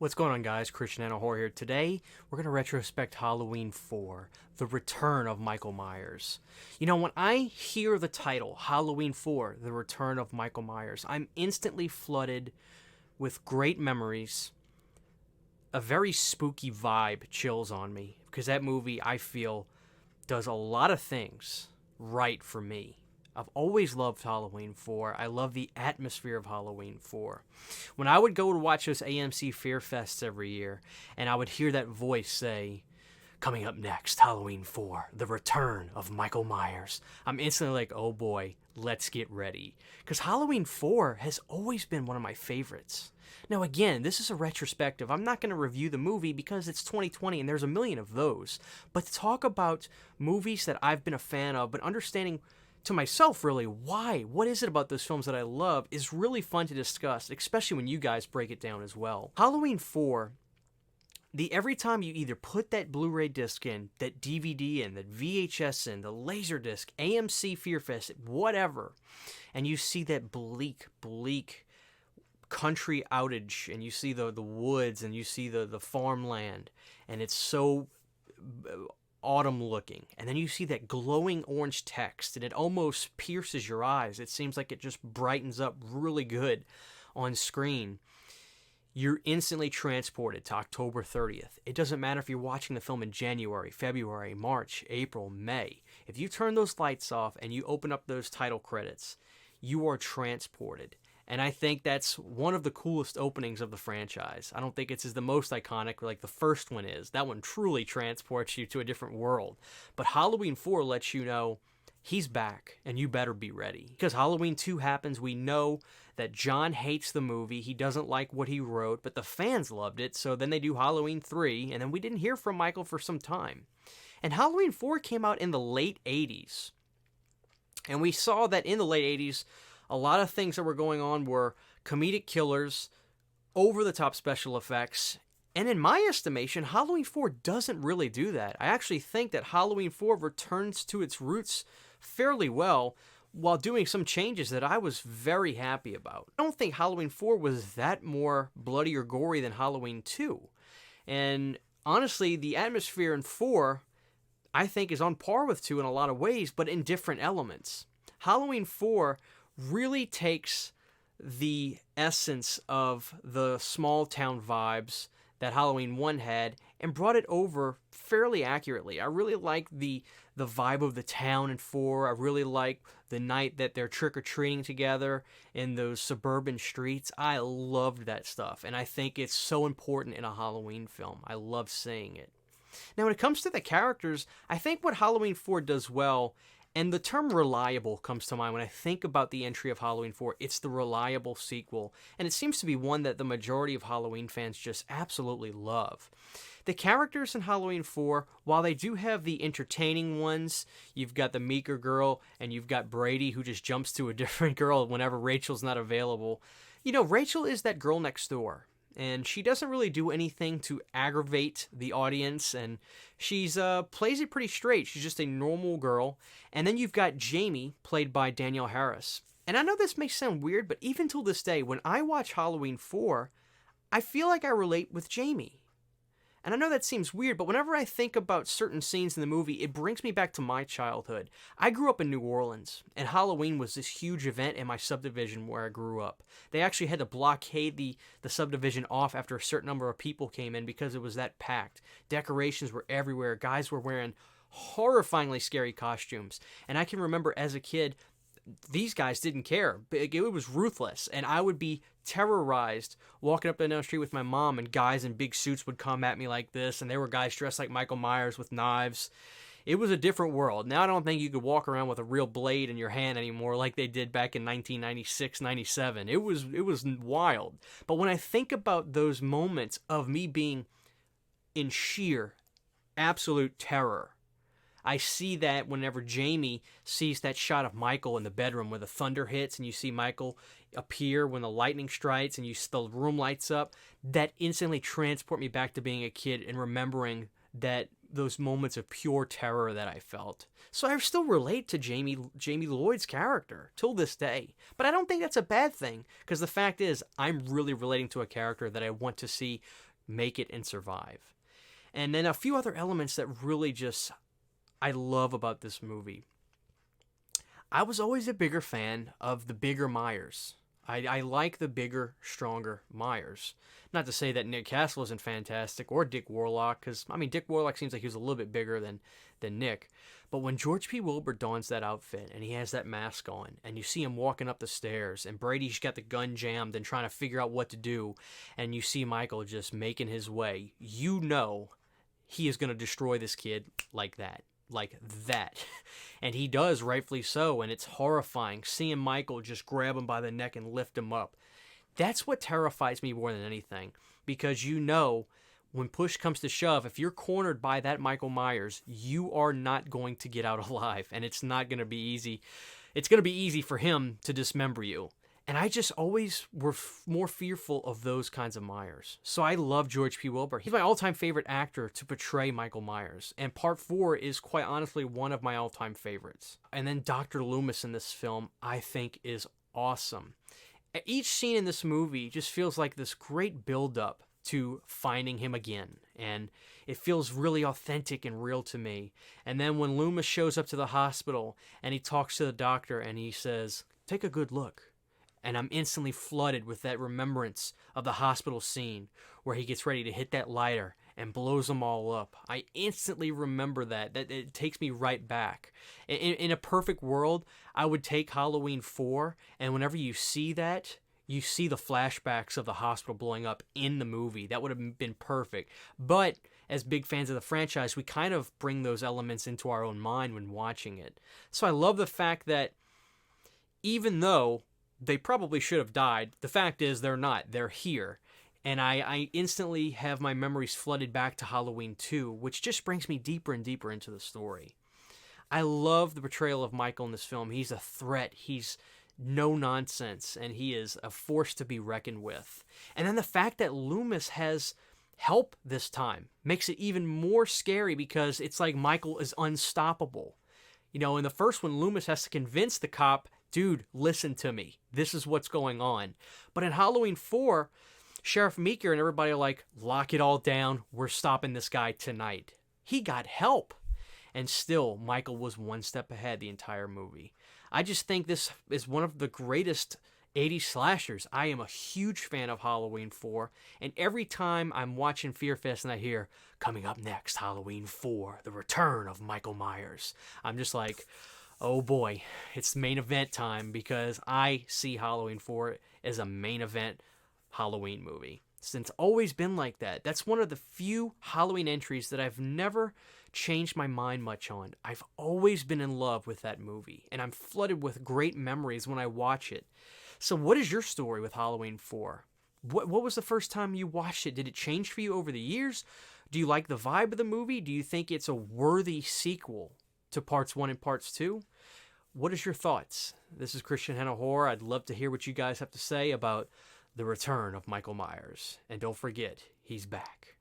What's going on, guys? Christian Horror here. Today, we're going to retrospect Halloween 4, The Return of Michael Myers. You know, when I hear the title, Halloween 4, The Return of Michael Myers, I'm instantly flooded with great memories. A very spooky vibe chills on me, because that movie, I feel, does a lot of things right for me. I've always loved Halloween 4. I love the atmosphere of Halloween 4. When I would go to watch those AMC Fear Fests every year, and I would hear that voice say, coming up next, Halloween 4, The Return of Michael Myers, I'm instantly like, oh boy, let's get ready. Because Halloween 4 has always been one of my favorites. Now again, this is a retrospective. I'm not going to review the movie because it's 2020 and there's a million of those. But to talk about movies that I've been a fan of, but understanding to myself, really, why? What is it about those films that I love is really fun to discuss, especially when you guys break it down as well. Halloween 4, every time you either put that Blu-ray disc in, that DVD in, that VHS in, the Laserdisc, AMC Fear Fest, whatever, and you see that bleak country outage, and you see the woods, and you see the farmland, and it's so autumn looking, and then you see that glowing orange text and it almost pierces your eyes. It seems like it just brightens up really good on screen. You're instantly transported to October 30th. It doesn't matter if you're watching the film in January, February, March, April, May. If you turn those lights off and you open up those title credits, you are transported. And I think that's one of the coolest openings of the franchise. I don't think it's the most iconic like the first one is. That one truly transports you to a different world. But Halloween 4 lets you know he's back and you better be ready. Because Halloween 2 happens, we know that John hates the movie. He doesn't like what he wrote, but the fans loved it. So then they do Halloween 3, and then we didn't hear from Michael for some time. And Halloween 4 came out in the late 80s. And we saw that in the late 80s, a lot of things that were going on were comedic killers, over-the-top special effects, and in my estimation, Halloween 4 doesn't really do that. I actually think that Halloween 4 returns to its roots fairly well while doing some changes that I was very happy about. I don't think Halloween 4 was that more bloody or gory than Halloween 2. And honestly, the atmosphere in 4, I think, is on par with 2 in a lot of ways, but in different elements. Halloween 4 really takes the essence of the small town vibes that Halloween 1 had and brought it over fairly accurately. I really like the vibe of the town in 4. I really like the night that they're trick-or-treating together in those suburban streets. I loved that stuff, and I think it's so important in a Halloween film. I love seeing it. Now, when it comes to the characters, I think what Halloween 4 does well, and the term reliable comes to mind when I think about the entry of Halloween 4. It's the reliable sequel, and it seems to be one that the majority of Halloween fans just absolutely love. The characters in Halloween 4, while they do have the entertaining ones, you've got the meeker girl, and you've got Brady who just jumps to a different girl whenever Rachel's not available. You know, Rachel is that girl next door. And she doesn't really do anything to aggravate the audience, and she's plays it pretty straight. She's just a normal girl. And then you've got Jamie, played by Danielle Harris. And I know this may sound weird, but even till this day, when I watch Halloween 4, I feel like I relate with Jamie. And I know that seems weird, but whenever I think about certain scenes in the movie, it brings me back to my childhood. I grew up in New Orleans, and Halloween was this huge event in my subdivision where I grew up. They actually had to blockade the subdivision off after a certain number of people came in because it was that packed. Decorations were everywhere. Guys were wearing horrifyingly scary costumes. And I can remember as a kid, these guys didn't care. It was ruthless, and I would be terrorized walking up and down the street with my mom, and guys in big suits would come at me like this, and there were guys dressed like Michael Myers with knives. It was a different world. Now I don't think you could walk around with a real blade in your hand anymore like they did back in 1996, 97. It was wild. But when I think about those moments of me being in sheer, absolute terror, I see that whenever Jamie sees that shot of Michael in the bedroom where the thunder hits and you see Michael appear when the lightning strikes and the room lights up, that instantly transport me back to being a kid and remembering that those moments of pure terror that I felt. So I still relate to Jamie Lloyd's character till this day. But I don't think that's a bad thing, because the fact is I'm really relating to a character that I want to see make it and survive. And then a few other elements that really just I love about this movie. I was always a bigger fan of the bigger Myers. I like the bigger, stronger Myers. Not to say that Nick Castle isn't fantastic, or Dick Warlock, because, I mean, Dick Warlock seems like he was a little bit bigger than Nick. But when George P. Wilbur dons that outfit, and he has that mask on, and you see him walking up the stairs, and Brady's got the gun jammed and trying to figure out what to do, and you see Michael just making his way, you know he is going to destroy this kid like that. Like that. And he does, rightfully so, and it's horrifying seeing Michael just grab him by the neck and lift him up. That's what terrifies me more than anything, because you know when push comes to shove, if you're cornered by that Michael Myers, you are not going to get out alive, and it's not going to be easy. It's going to be easy for him to dismember you. And I just always were more fearful of those kinds of Myers. So I love George P. Wilbur. He's my all-time favorite actor to portray Michael Myers. And Part 4 is quite honestly one of my all-time favorites. And then Dr. Loomis in this film, I think, is awesome. Each scene in this movie just feels like this great build-up to finding him again. And it feels really authentic and real to me. And then when Loomis shows up to the hospital and he talks to the doctor and he says, "Take a good look." And I'm instantly flooded with that remembrance of the hospital scene where he gets ready to hit that lighter and blows them all up. I instantly remember that. That it takes me right back. In a perfect world, I would take Halloween 4, and whenever you see that, you see the flashbacks of the hospital blowing up in the movie. That would have been perfect. But as big fans of the franchise, we kind of bring those elements into our own mind when watching it. So I love the fact that even though they probably should have died, the fact is they're not. They're here. And I instantly have my memories flooded back to Halloween 2, which just brings me deeper and deeper into the story. I love the portrayal of Michael in this film. He's a threat. He's no nonsense, and he is a force to be reckoned with. And then the fact that Loomis has help this time makes it even more scary, because it's like Michael is unstoppable. You know, in the first one, Loomis has to convince the cop, "Dude, listen to me. This is what's going on." But in Halloween 4, Sheriff Meeker and everybody are like, "Lock it all down. We're stopping this guy tonight." He got help. And still, Michael was one step ahead the entire movie. I just think this is one of the greatest 80s slashers. I am a huge fan of Halloween 4. And every time I'm watching Fear Fest and I hear, "Coming up next, Halloween 4, the return of Michael Myers," I'm just like, oh boy, it's main event time, because I see Halloween 4 as a main event Halloween movie. It's always been like that. That's one of the few Halloween entries that I've never changed my mind much on. I've always been in love with that movie, and I'm flooded with great memories when I watch it. So what is your story with Halloween 4? What was the first time you watched it? Did it change for you over the years? Do you like the vibe of the movie? Do you think it's a worthy sequel to Parts 1 and Parts 2? What is your thoughts? This is Christian Henna Horror. I'd love to hear what you guys have to say about the return of Michael Myers. And don't forget, he's back.